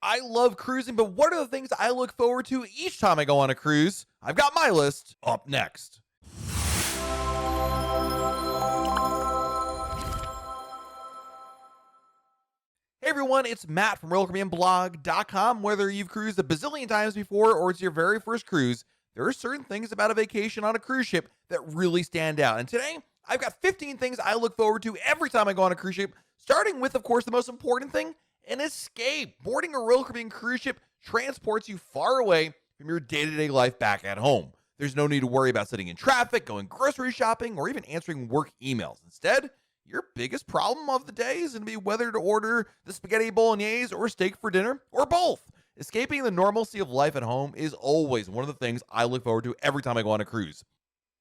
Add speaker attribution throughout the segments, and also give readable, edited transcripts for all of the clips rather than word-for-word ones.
Speaker 1: I love cruising, but what are the things I look forward to each time I go on a cruise? I've got my list up next. Hey everyone, it's Matt from RoyalCaribbeanBlog.com. Whether you've cruised a bazillion times before or it's your very first cruise, there are certain things about a vacation on a cruise ship that really stand out. And today, I've got 15 things I look forward to every time I go on a cruise ship, starting with, of course, the most important thing, an escape. Boarding a Royal Caribbean cruise ship transports you far away from your day-to-day life back at home. There's no need to worry about sitting in traffic, going grocery shopping, or even answering work emails. Instead, your biggest problem of the day is going to be whether to order the spaghetti bolognese or steak for dinner, or both. Escaping the normalcy of life at home is always one of the things I look forward to every time I go on a cruise.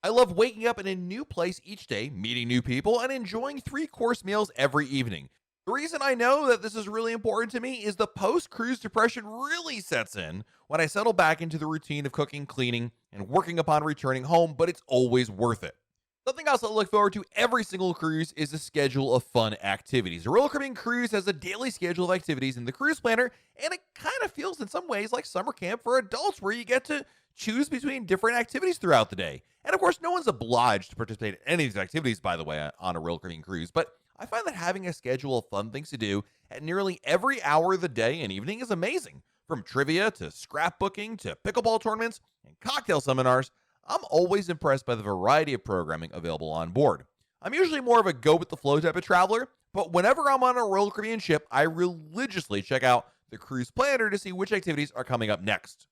Speaker 1: I love waking up in a new place each day, meeting new people, and enjoying three-course meals every evening. The reason I know that this is really important to me is the post-cruise depression really sets in when I settle back into the routine of cooking, cleaning, and working upon returning home, but it's always worth it. Something else I look forward to every single cruise is a schedule of fun activities. A Royal Caribbean cruise has a daily schedule of activities in the cruise planner, and it kind of feels in some ways like summer camp for adults where you get to choose between different activities throughout the day. And of course, no one's obliged to participate in any of these activities, by the way, on a Royal Caribbean cruise, but I find that having a schedule of fun things to do at nearly every hour of the day and evening is amazing. From trivia to scrapbooking to pickleball tournaments and cocktail seminars, I'm always impressed by the variety of programming available on board. I'm usually more of a go-with-the-flow type of traveler, but whenever I'm on a Royal Caribbean ship, I religiously check out the cruise planner to see which activities are coming up next.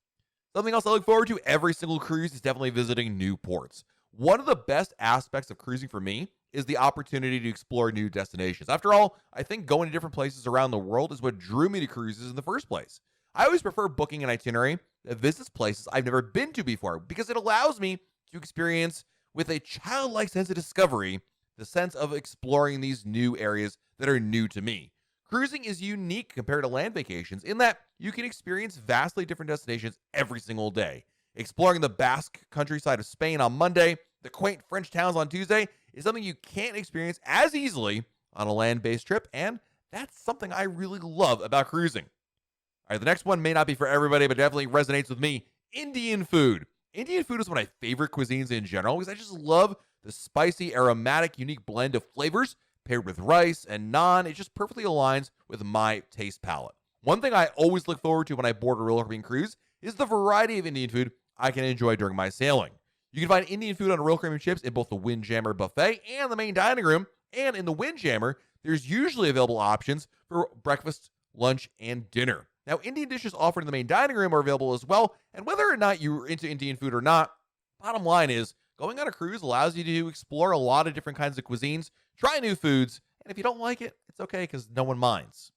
Speaker 1: Something else I look forward to every single cruise is definitely visiting new ports. One of the best aspects of cruising for me is the opportunity to explore new destinations. After all, I think going to different places around the world is what drew me to cruises in the first place. I always prefer booking an itinerary that visits places I've never been to before because it allows me to experience with a childlike sense of discovery the sense of exploring these new areas that are new to me. Cruising is unique compared to land vacations in that you can experience vastly different destinations every single day. Exploring the Basque countryside of Spain on Monday, the quaint French towns on Tuesday, is something you can't experience as easily on a land-based trip, and that's something I really love about cruising. All right, the next one may not be for everybody, but definitely resonates with me. Indian food. Indian food is one of my favorite cuisines in general because I just love the spicy, aromatic, unique blend of flavors paired with rice and naan. It just perfectly aligns with my taste palette. One thing I always look forward to when I board a Royal Caribbean cruise is the variety of Indian food I can enjoy during my sailing. You can find Indian food on Royal Caribbean ships in both the Windjammer buffet and the main dining room. And in the Windjammer, there's usually available options for breakfast, lunch, and dinner. Now, Indian dishes offered in the main dining room are available as well, and whether or not you're into Indian food or not, bottom line is, going on a cruise allows you to explore a lot of different kinds of cuisines, try new foods, and if you don't like it, it's okay because no one minds.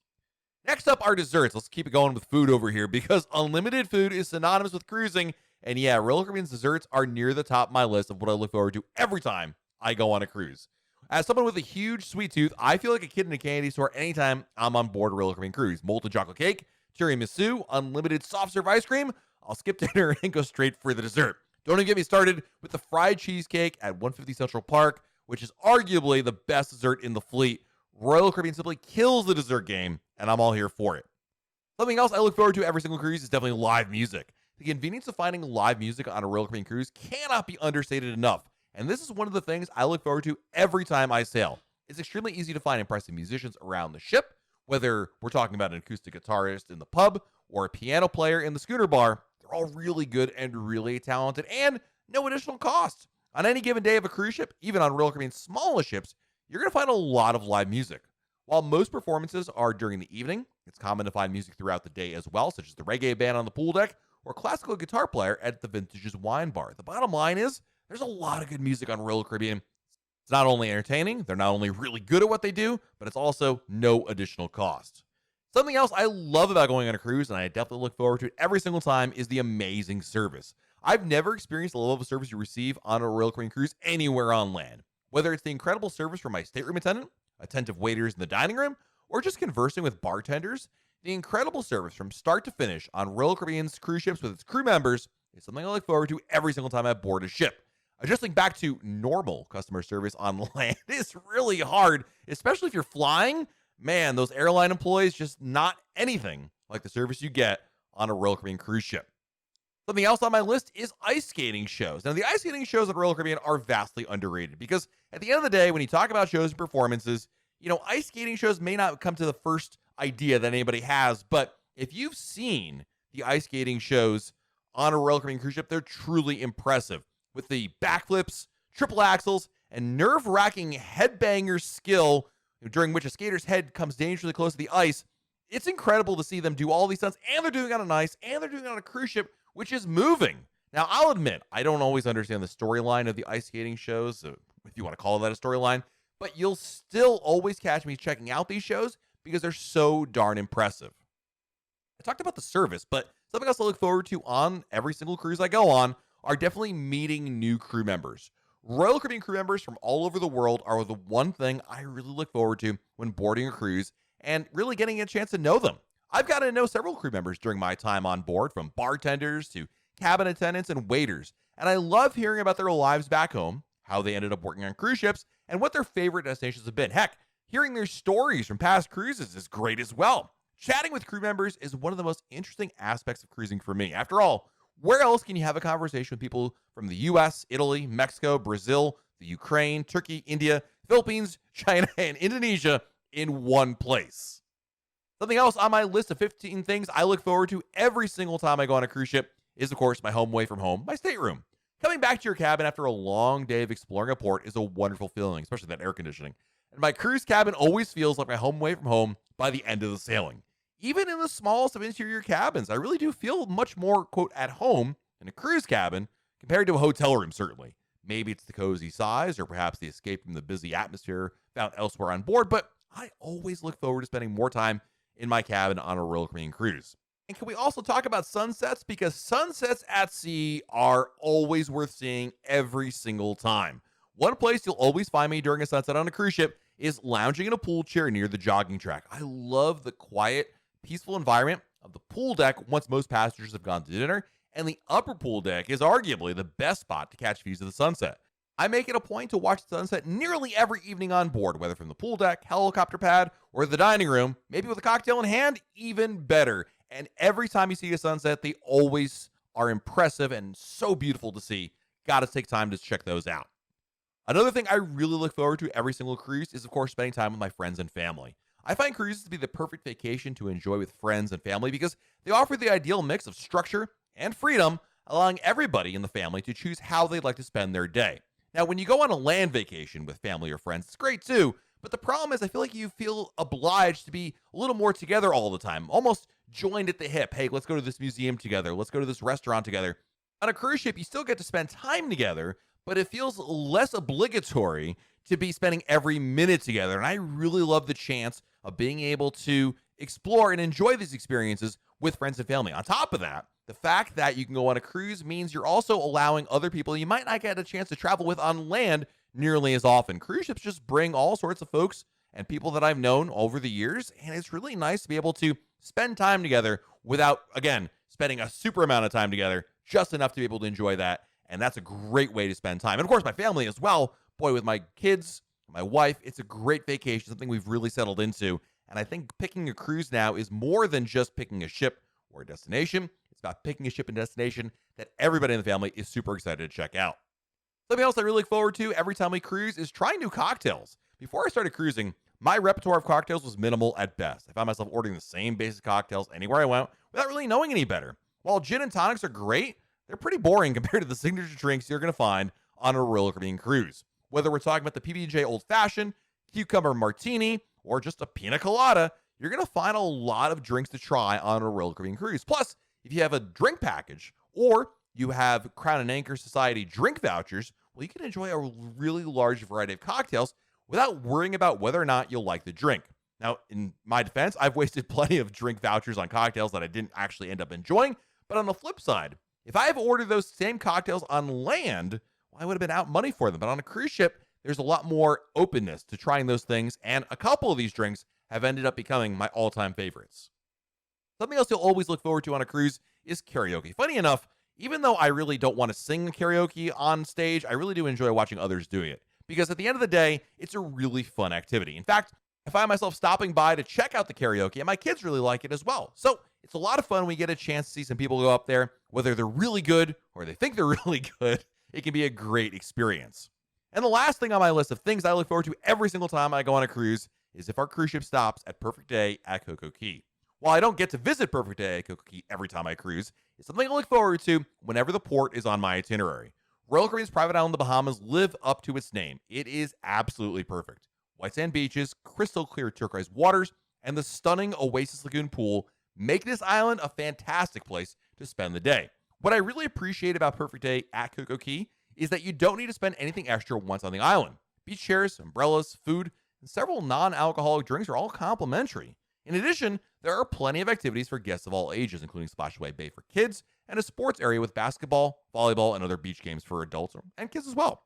Speaker 1: Next up are desserts. Let's keep it going with food over here because unlimited food is synonymous with cruising, and yeah, Royal Caribbean's desserts are near the top of my list of what I look forward to every time I go on a cruise. As someone with a huge sweet tooth, I feel like a kid in a candy store anytime I'm on board a Royal Caribbean cruise. Molten chocolate cake, tiramisu, unlimited soft serve ice cream. I'll skip dinner and go straight for the dessert. Don't even get me started with the fried cheesecake at 150 Central Park, which is arguably the best dessert in the fleet. Royal Caribbean simply kills the dessert game, and I'm all here for it. Something else I look forward to every single cruise is definitely live music. The convenience of finding live music on a Royal Caribbean cruise cannot be understated enough, and this is one of the things I look forward to every time I sail. It's extremely easy to find impressive musicians around the ship, whether we're talking about an acoustic guitarist in the pub or a piano player in the schooner bar. They're all really good and really talented, and no additional cost. On any given day of a cruise ship, even on Royal Caribbean's smallest ships, you're going to find a lot of live music. While most performances are during the evening, it's common to find music throughout the day as well, such as the reggae band on the pool deck or classical guitar player at the Vintage's wine bar. The bottom line is, there's a lot of good music on Royal Caribbean. It's not only entertaining, they're not only really good at what they do, but it's also no additional cost. Something else I love about going on a cruise, and I definitely look forward to it every single time, is the amazing service. I've never experienced the level of service you receive on a Royal Caribbean cruise anywhere on land. Whether it's the incredible service from my stateroom attendant, attentive waiters in the dining room, or just conversing with bartenders, the incredible service from start to finish on Royal Caribbean's cruise ships with its crew members is something I look forward to every single time I board a ship. Adjusting back to normal customer service on land is really hard, especially if you're flying. Man, those airline employees just not anything like the service you get on a Royal Caribbean cruise ship. Something else on my list is ice skating shows. Now, the ice skating shows at Royal Caribbean are vastly underrated because at the end of the day, when you talk about shows and performances, ice skating shows may not come to the first idea that anybody has, but if you've seen the ice skating shows on a Royal Caribbean cruise ship, they're truly impressive with the backflips, triple axels, and nerve-wracking headbanger skill during which a skater's head comes dangerously close to the ice. It's incredible to see them do all these stunts, and they're doing it on ice, and they're doing it on a cruise ship, which is moving. Now, I'll admit, I don't always understand the storyline of the ice skating shows, if you want to call that a storyline, but you'll still always catch me checking out these shows because they're so darn impressive. I talked about the service, but something else I look forward to on every single cruise I go on are definitely meeting new crew members. Royal Caribbean crew members from all over the world are the one thing I really look forward to when boarding a cruise and really getting a chance to know them. I've gotten to know several crew members during my time on board, from bartenders to cabin attendants and waiters, and I love hearing about their lives back home, how they ended up working on cruise ships, and what their favorite destinations have been. Heck, hearing their stories from past cruises is great as well. Chatting with crew members is one of the most interesting aspects of cruising for me. After all, where else can you have a conversation with people from the US, Italy, Mexico, Brazil, the Ukraine, Turkey, India, Philippines, China, and Indonesia in one place? Something else on my list of 15 things I look forward to every single time I go on a cruise ship is, of course, my home away from home, my stateroom. Coming back to your cabin after a long day of exploring a port is a wonderful feeling, especially that air conditioning. And my cruise cabin always feels like my home away from home by the end of the sailing. Even in the smallest of interior cabins, I really do feel much more, quote, at home in a cruise cabin compared to a hotel room, certainly. Maybe it's the cozy size or perhaps the escape from the busy atmosphere found elsewhere on board, but I always look forward to spending more time in my cabin on a Royal Caribbean cruise. And can we also talk about sunsets? Because sunsets at sea are always worth seeing every single time. One place you'll always find me during a sunset on a cruise ship is lounging in a pool chair near the jogging track. I love the quiet, peaceful environment of the pool deck once most passengers have gone to dinner, and the upper pool deck is arguably the best spot to catch views of the sunset. I make it a point to watch the sunset nearly every evening on board, whether from the pool deck, helicopter pad, or the dining room, maybe with a cocktail in hand, even better. And every time you see a sunset, they always are impressive and so beautiful to see. Gotta take time to check those out. Another thing I really look forward to every single cruise is, of course, spending time with my friends and family. I find cruises to be the perfect vacation to enjoy with friends and family because they offer the ideal mix of structure and freedom, allowing everybody in the family to choose how they'd like to spend their day. Now, when you go on a land vacation with family or friends, it's great too, but the problem is I feel like you feel obliged to be a little more together all the time, almost joined at the hip. Hey, let's go to this museum together. Let's go to this restaurant together. On a cruise ship, you still get to spend time together, but it feels less obligatory to be spending every minute together. And I really love the chance of being able to explore and enjoy these experiences with friends and family. On top of that, the fact that you can go on a cruise means you're also allowing other people you might not get a chance to travel with on land nearly as often. Cruise ships just bring all sorts of folks and people that I've known over the years, and it's really nice to be able to spend time together without, again, spending a super amount of time together, just enough to be able to enjoy that. And that's a great way to spend time. And of course, my family as well. Boy, with my kids, my wife, it's a great vacation, something we've really settled into. And I think picking a cruise now is more than just picking a ship or a destination. It's about picking a ship and destination that everybody in the family is super excited to check out. Something else I really look forward to every time we cruise is trying new cocktails. Before I started cruising, my repertoire of cocktails was minimal at best. I found myself ordering the same basic cocktails anywhere I went without really knowing any better. While gin and tonics are great, they're pretty boring compared to the signature drinks you're going to find on a Royal Caribbean cruise. Whether we're talking about the PB&J Old Fashioned, cucumber martini, or just a pina colada, you're going to find a lot of drinks to try on a Royal Caribbean cruise. Plus, if you have a drink package or you have Crown and Anchor Society drink vouchers, well, you can enjoy a really large variety of cocktails without worrying about whether or not you'll like the drink. Now, in my defense, I've wasted plenty of drink vouchers on cocktails that I didn't actually end up enjoying. But on the flip side, if I have ordered those same cocktails on land, well, I would have been out money for them. But on a cruise ship, there's a lot more openness to trying those things. And a couple of these drinks have ended up becoming my all-time favorites. Something else you'll always look forward to on a cruise is karaoke. Funny enough, even though I really don't want to sing karaoke on stage, I really do enjoy watching others doing it. Because at the end of the day, it's a really fun activity. In fact, I find myself stopping by to check out the karaoke, and my kids really like it as well. So it's a lot of fun when we get a chance to see some people go up there, whether they're really good or they think they're really good. It can be a great experience. And the last thing on my list of things I look forward to every single time I go on a cruise is if our cruise ship stops at Perfect Day at CocoCay. While I don't get to visit Perfect Day at CocoCay every time I cruise, it's something I look forward to whenever the port is on my itinerary. Royal Caribbean's private island, the Bahamas, live up to its name. It is absolutely perfect. White sand beaches, crystal clear turquoise waters, and the stunning Oasis Lagoon pool make this island a fantastic place to spend the day. What I really appreciate about Perfect Day at CocoCay is that you don't need to spend anything extra once on the island. Beach chairs, umbrellas, food, and several non-alcoholic drinks are all complimentary. In addition, there are plenty of activities for guests of all ages, including Splashaway Bay for kids and a sports area with basketball, volleyball, and other beach games for adults and kids as well.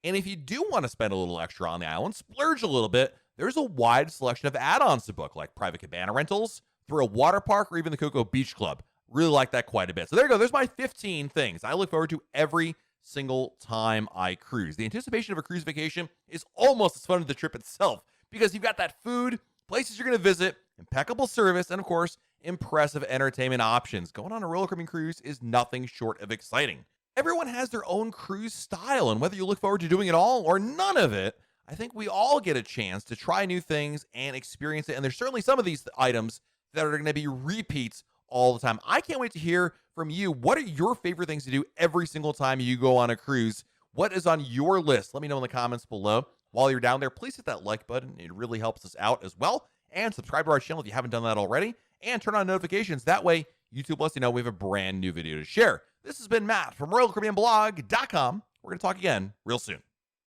Speaker 1: And if you do want to spend a little extra on the island, splurge a little bit, there's a wide selection of add-ons to book, like private cabana rentals, through a water park, or even the Coco Beach Club. Really like that quite a bit. So there you go. There's my 15 things I look forward to every single time I cruise. The anticipation of a cruise vacation is almost as fun as the trip itself because you've got that food, places you're going to visit, impeccable service, and of course, impressive entertainment options. Going on a Royal Caribbean cruise is nothing short of exciting. Everyone has their own cruise style, and whether you look forward to doing it all or none of it, I think we all get a chance to try new things and experience it. And there's certainly some of these items that are going to be repeats all the time. I can't wait to hear from you. What are your favorite things to do every single time you go on a cruise? What is on your list? Let me know in the comments below. While you're down there, please hit that like button. It really helps us out as well. And subscribe to our channel if you haven't done that already. And turn on notifications. That way, YouTube lets you know we have a brand new video to share. This has been Matt from RoyalCaribbeanBlog.com. We're going to talk again real soon.